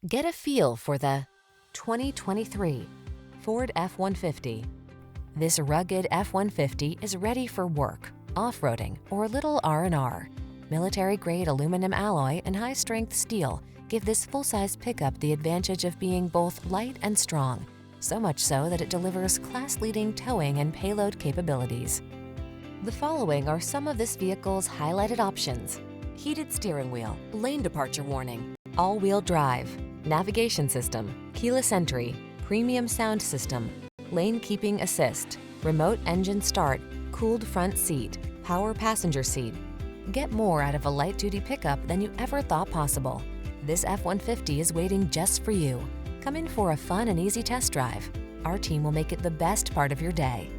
Get a feel for the 2023 Ford F-150. This rugged F-150 is ready for work, off-roading, or a little R&R. Military-grade aluminum alloy and high-strength steel give this full-size pickup the advantage of being both light and strong, so much so that it delivers class-leading towing and payload capabilities. The following are some of this vehicle's highlighted options: heated steering wheel, lane departure warning, all-wheel drive, navigation system, keyless entry, premium sound system, lane keeping assist, remote engine start, cooled front seat, power passenger seat. Get more out of a light-duty pickup than you ever thought possible. This F-150 is waiting just for you. Come in for a fun and easy test drive. Our team will make it the best part of your day.